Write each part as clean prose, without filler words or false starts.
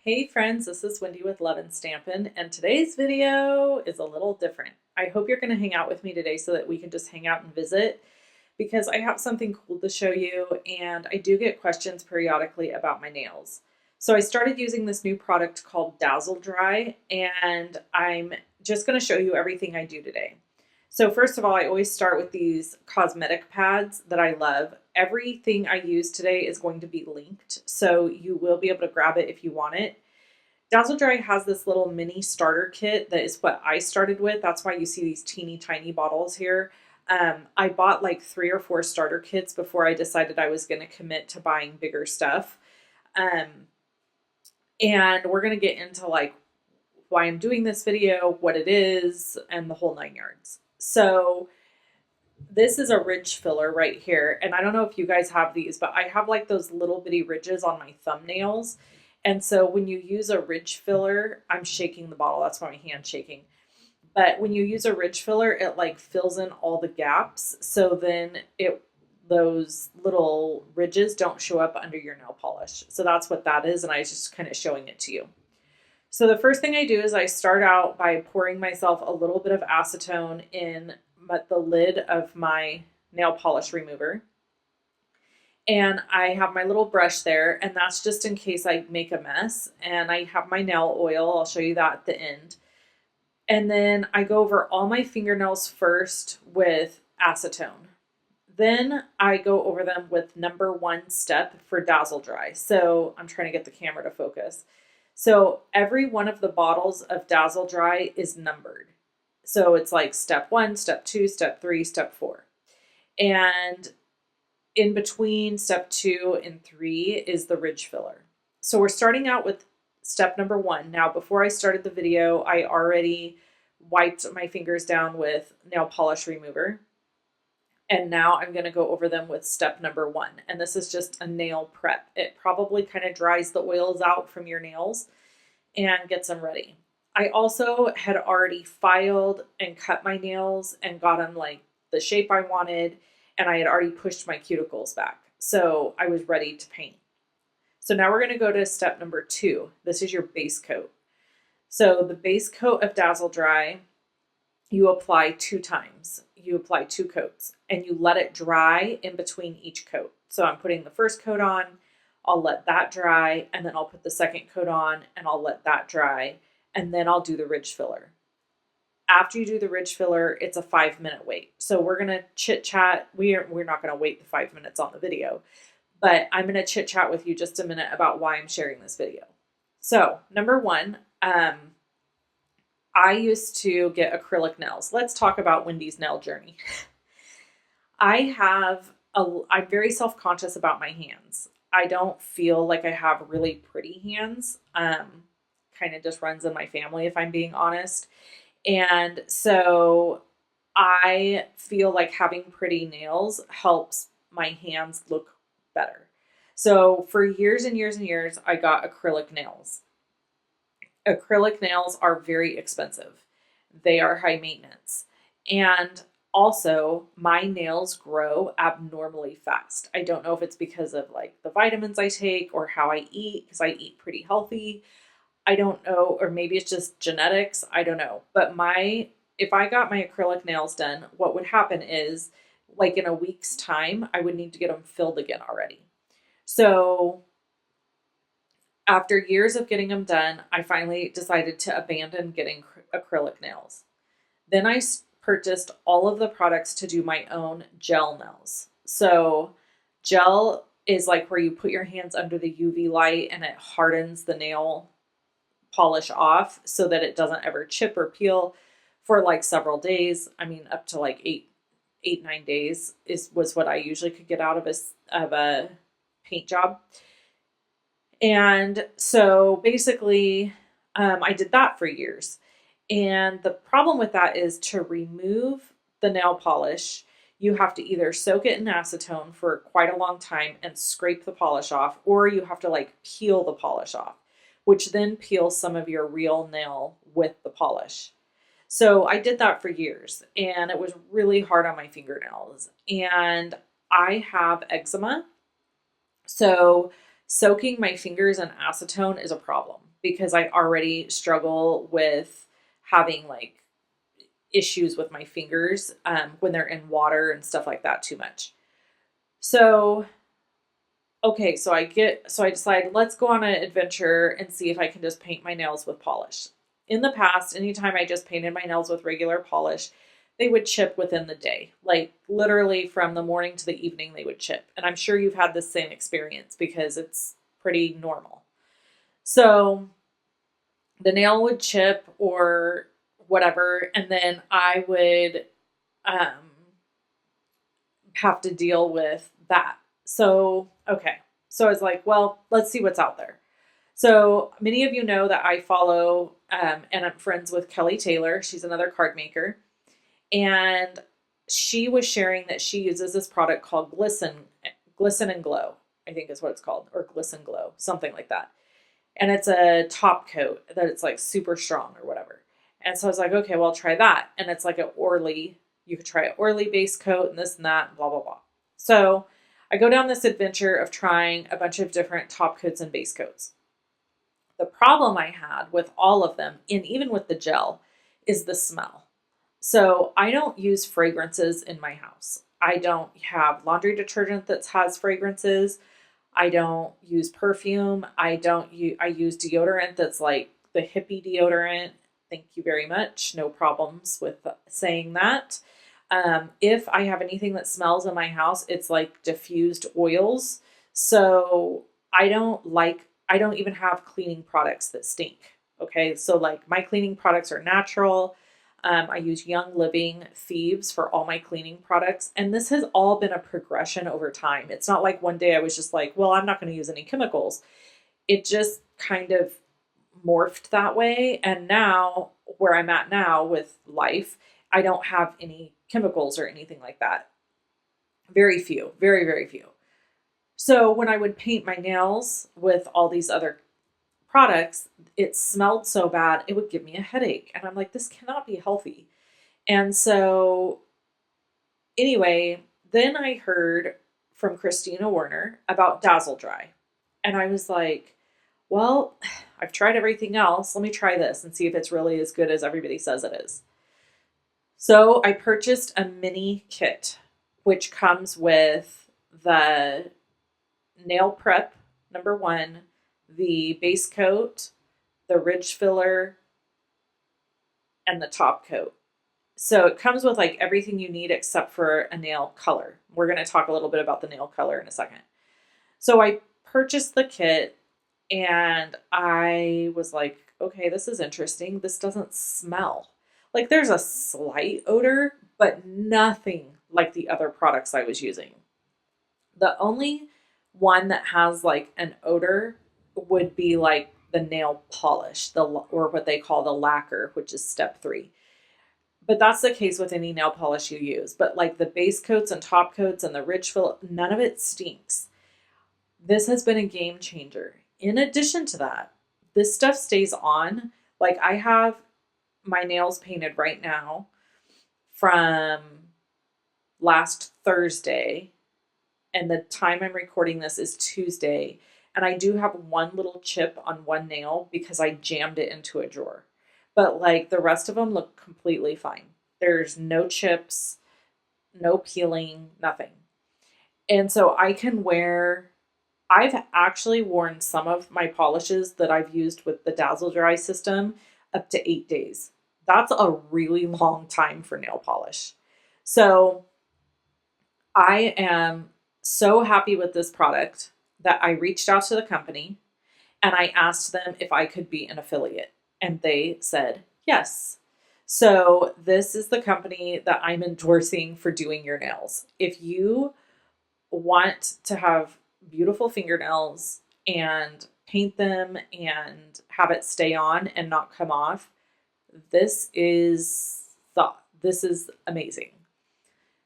Hey friends, this is Wendy with Love and Stampin', and today's video is a little different. I hope you're going to hang out with me today so that we can just hang out and visit because I have something cool to show you and I do get questions periodically about my nails. So I started using this new product called Dazzle Dry and I'm just going to show you everything I do today. So first of all, I always start with these cosmetic pads that I love. Everything I use today is going to be linked, so you will be able to grab it if you want it. Dazzle Dry has this little mini starter kit that is what I started with. That's why you see these teeny tiny bottles here. I bought like 3 or 4 starter kits before I decided I was going to commit to buying bigger stuff. And we're going to get into like why I'm doing this video, what it is, and the whole 9 yards. So this is a ridge filler right here. And I don't know if you guys have these, but I have like those little bitty ridges on my thumbnails. And so when you use a ridge filler, I'm shaking the bottle. That's why my hand's shaking. But when you use a ridge filler, it like fills in all the gaps. So then those little ridges don't show up under your nail polish. So that's what that is. And I was just kind of showing it to you. So the first thing I do is I start out by pouring myself a little bit of acetone in the lid of my nail polish remover. And I have my little brush there, and that's just in case I make a mess. And I have my nail oil. I'll show you that at the end. And then I go over all my fingernails first with acetone. Then I go over them with number 1 step for Dazzle Dry. So I'm trying to get the camera to focus. So every one of the bottles of Dazzle Dry is numbered. So it's like step 1, step 2, step 3, step 4. And in between step 2 and 3 is the ridge filler. So we're starting out with step number 1. Now, before I started the video, I already wiped my fingers down with nail polish remover. And now I'm going to go over them with step number 1. And this is just a nail prep. It probably kind of dries the oils out from your nails and gets them ready. I also had already filed and cut my nails and got them like the shape I wanted. And I had already pushed my cuticles back. So I was ready to paint. So now we're going to go to step number 2. This is your base coat. So the base coat of Dazzle Dry, you apply 2 times. You apply 2 coats and you let it dry in between each coat. So I'm putting the first coat on, I'll let that dry, and then I'll put the second coat on and I'll let that dry, and then I'll do the ridge filler. After you do the ridge filler, it's a 5-minute wait. So we're going to chit chat. We're not going to wait the 5 minutes on the video, but I'm going to chit chat with you just a minute about why I'm sharing this video. So number 1, I used to get acrylic nails. Let's talk about Wendy's nail journey. I'm very self-conscious about my hands. I don't feel like I have really pretty hands. Kind of just runs in my family, if I'm being honest. And so I feel like having pretty nails helps my hands look better. So for years and years and years, I got acrylic nails. Acrylic nails are very expensive. They are high maintenance. And also, my nails grow abnormally fast. I don't know if it's because of like the vitamins I take or how I eat, because I eat pretty healthy. I don't know, or maybe it's just genetics. I don't know. But if I got my acrylic nails done, what would happen is like in a week's time, I would need to get them filled again already. So after years of getting them done, I finally decided to abandon getting acrylic nails. Then I purchased all of the products to do my own gel nails. So gel is like where you put your hands under the UV light and it hardens the nail polish off so that it doesn't ever chip or peel for like several days. I mean, up to like 9 days was what I usually could get out of a paint job. And so basically, I did that for years. And the problem with that is to remove the nail polish, you have to either soak it in acetone for quite a long time and scrape the polish off, or you have to like peel the polish off, which then peels some of your real nail with the polish. So I did that for years and it was really hard on my fingernails. And I have eczema. So soaking my fingers in acetone is a problem because I already struggle with having like issues with my fingers when they're in water and stuff like that too much. So, okay, so I decide let's go on an adventure and see if I can just paint my nails with polish. In the past, anytime I just painted my nails with regular polish, they would chip within the day. Like literally from the morning to the evening, they would chip. And I'm sure you've had the same experience because it's pretty normal. So the nail would chip or whatever, and then I would have to deal with that. So, okay. So I was like, well, let's see what's out there. So many of you know that I follow and I'm friends with Kelly Taylor. She's another card maker. And she was sharing that she uses this product called Glisten and Glow, I think is what it's called, or Glisten Glow, something like that. And it's a top coat that it's like super strong or whatever. And so I was like, okay, well, I'll try that. And it's like an Orly. You could try an Orly base coat and this and that, blah, blah, blah. So I go down this adventure of trying a bunch of different top coats and base coats. The problem I had with all of them, and even with the gel, is the smell. So I don't use fragrances in my house. I don't have laundry detergent that has fragrances. I don't use perfume. I use deodorant that's like the hippie deodorant. Thank you very much. No problems with saying that. If I have anything that smells in my house, it's like diffused oils. So I don't even have cleaning products that stink. Okay. So like my cleaning products are natural. I use Young Living Thieves for all my cleaning products. And this has all been a progression over time. It's not like one day I was just like, well, I'm not going to use any chemicals. It just kind of morphed that way. And now where I'm at now with life, I don't have any chemicals or anything like that. Very few, very, very few. So when I would paint my nails with all these other products, it smelled so bad, it would give me a headache. And I'm like, this cannot be healthy. And so anyway, then I heard from Christina Werner about Dazzle Dry. And I was like, well, I've tried everything else. Let me try this and see if it's really as good as everybody says it is. So I purchased a mini kit, which comes with the nail prep, number 1, the base coat, the ridge filler, and the top coat. So it comes with like everything you need except for a nail color. We're going to talk a little bit about the nail color in a second. So I purchased the kit and I was like, okay, this is interesting. This doesn't smell. Like there's a slight odor, but nothing like the other products I was using. The only one that has like an odor would be like the nail polish, or what they call the lacquer, which is step 3. But that's the case with any nail polish you use. But like the base coats and top coats and the ridge fill, none of it stinks. This has been a game changer. In addition to that, this stuff stays on. Like I have my nails painted right now from last Thursday, and the time I'm recording this is Tuesday. And I do have one little chip on one nail because I jammed it into a drawer. But like the rest of them look completely fine. There's no chips, no peeling, nothing. And so I've actually worn some of my polishes that I've used with the Dazzle Dry system up to 8 days. That's a really long time for nail polish. So I am so happy with this product that I reached out to the company and I asked them if I could be an affiliate. And they said yes. So this is the company that I'm endorsing for doing your nails. If you want to have beautiful fingernails and paint them and have it stay on and not come off, this is amazing.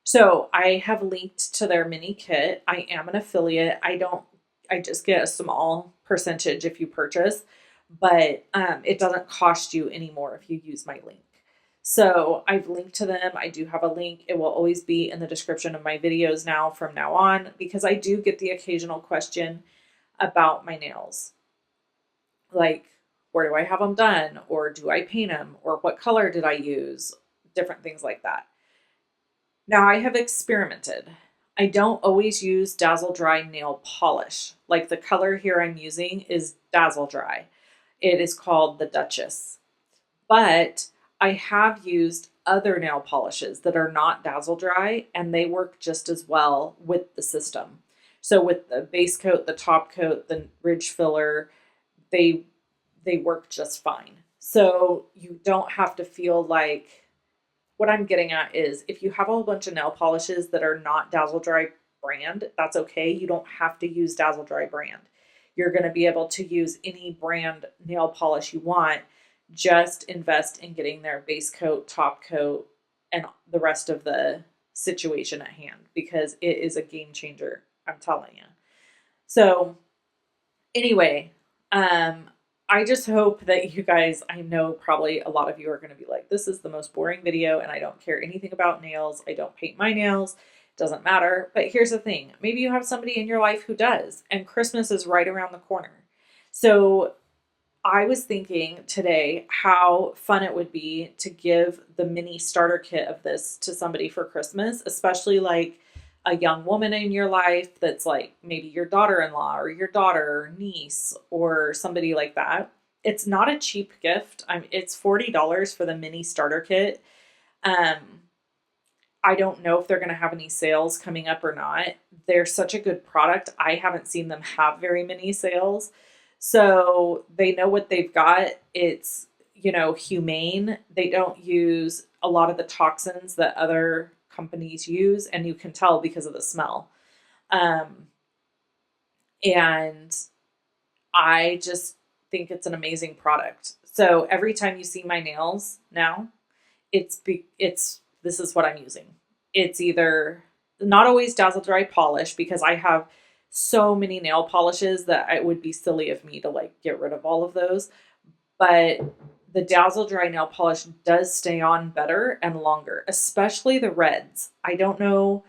So I have linked to their mini kit. I am an affiliate. I just get a small percentage if you purchase, but it doesn't cost you any more if you use my link. So I've linked to them. I do have a link. It will always be in the description of my videos now from now on, because I do get the occasional question, about my nails. Like, where do I have them done? Or do I paint them? Or what color did I use? Different things like that. Now, I have experimented. I don't always use Dazzle Dry nail polish. Like the color here I'm using is Dazzle Dry. It is called the Duchess. But I have used other nail polishes that are not Dazzle Dry, and they work just as well with the system. So with the base coat, the top coat, the ridge filler, they work just fine. So you don't have to feel like, what I'm getting at is if you have a whole bunch of nail polishes that are not Dazzle Dry brand, that's okay. You don't have to use Dazzle Dry brand. You're going to be able to use any brand nail polish you want. Just invest in getting their base coat, top coat, and the rest of the situation at hand, because it is a game changer, I'm telling you. So anyway, I just hope that you guys, I know probably a lot of you are going to be like, this is the most boring video and I don't care anything about nails. I don't paint my nails. It doesn't matter. But here's the thing. Maybe you have somebody in your life who does, and Christmas is right around the corner. So I was thinking today how fun it would be to give the mini starter kit of this to somebody for Christmas, especially like a young woman in your life that's like maybe your daughter-in-law or your daughter or niece or somebody like that. It's not a cheap gift. It's $40 for the mini starter kit. I don't know if they're going to have any sales coming up or not. They're such a good product. I haven't seen them have very many sales. So they know what they've got. It's, humane. They don't use a lot of the toxins that other companies use, and you can tell because of the smell. And I just think it's an amazing product. So every time you see my nails now, this is what I'm using. It's either not always Dazzle Dry polish, because I have so many nail polishes that it would be silly of me to like get rid of all of those. But the Dazzle Dry nail polish does stay on better and longer, especially the reds. I don't know.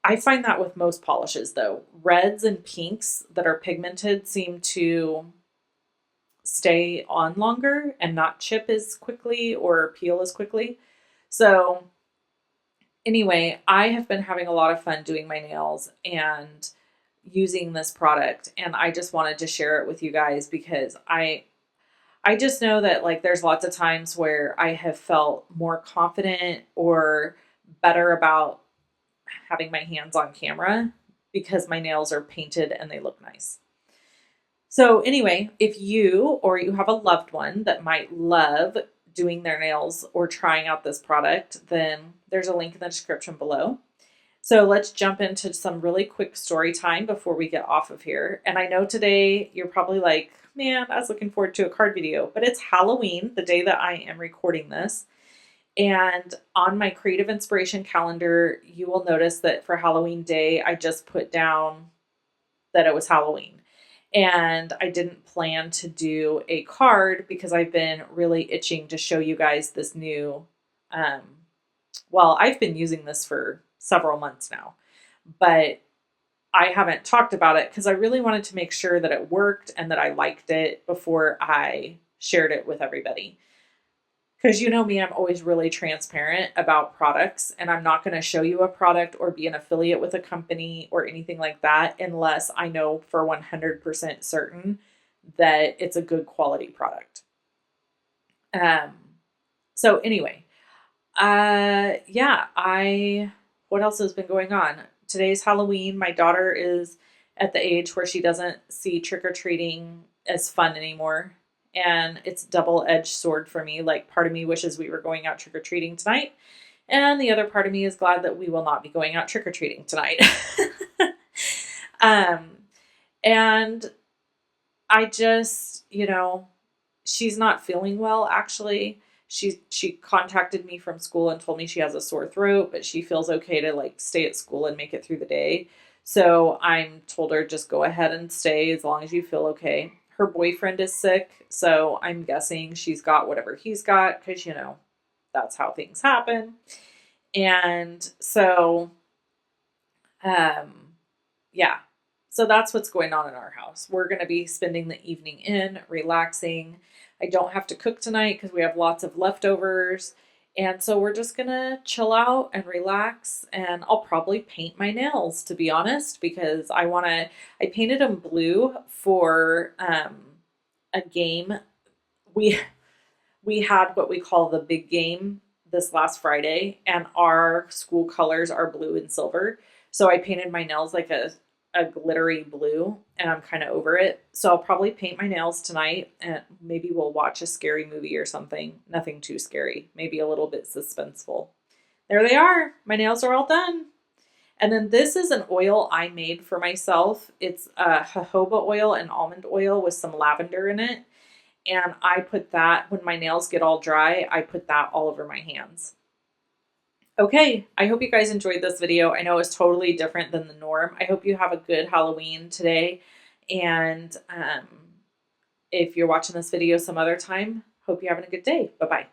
I find that with most polishes though. Reds and pinks that are pigmented seem to stay on longer and not chip as quickly or peel as quickly. So anyway, I have been having a lot of fun doing my nails and using this product, and I just wanted to share it with you guys because I just know that like there's lots of times where I have felt more confident or better about having my hands on camera because my nails are painted and they look nice. So anyway, if you or you have a loved one that might love doing their nails or trying out this product, then there's a link in the description below. So let's jump into some really quick story time before we get off of here. And I know today you're probably like, man, I was looking forward to a card video, but it's Halloween, the day that I am recording this. And on my creative inspiration calendar, you will notice that for Halloween day, I just put down that it was Halloween. And I didn't plan to do a card because I've been really itching to show you guys this new, I've been using this for several months now, but I haven't talked about it because I really wanted to make sure that it worked and that I liked it before I shared it with everybody. Because you know me, I'm always really transparent about products, and I'm not going to show you a product or be an affiliate with a company or anything like that unless I know for 100% certain that it's a good quality product. So anyway, what else has been going on? Today's Halloween. My daughter is at the age where she doesn't see trick-or-treating as fun anymore. And it's a double-edged sword for me. Like, part of me wishes we were going out trick-or-treating tonight. And the other part of me is glad that we will not be going out trick-or-treating tonight. And I just, she's not feeling well, actually. She contacted me from school and told me she has a sore throat, but she feels okay to like stay at school and make it through the day. So I'm told her just go ahead and stay as long as you feel okay. Her boyfriend is sick, so I'm guessing she's got whatever he's got because, that's how things happen. And so, yeah. So that's what's going on in our house. We're going to be spending the evening in, relaxing. I don't have to cook tonight because we have lots of leftovers. And so we're just going to chill out and relax. And I'll probably paint my nails, to be honest, because I painted them blue for a game. We had what we call the big game this last Friday, and our school colors are blue and silver. So I painted my nails like a glittery blue, and I'm kind of over it. So I'll probably paint my nails tonight, and maybe we'll watch a scary movie or something. Nothing too scary, maybe a little bit suspenseful. There they are. My nails are all done. And then this is an oil I made for myself. It's jojoba oil and almond oil with some lavender in it. And I put that, when my nails get all dry, I put that all over my hands. Okay, I hope you guys enjoyed this video. I know it's totally different than the norm. I hope you have a good Halloween today. And if you're watching this video some other time, hope you're having a good day. Bye-bye.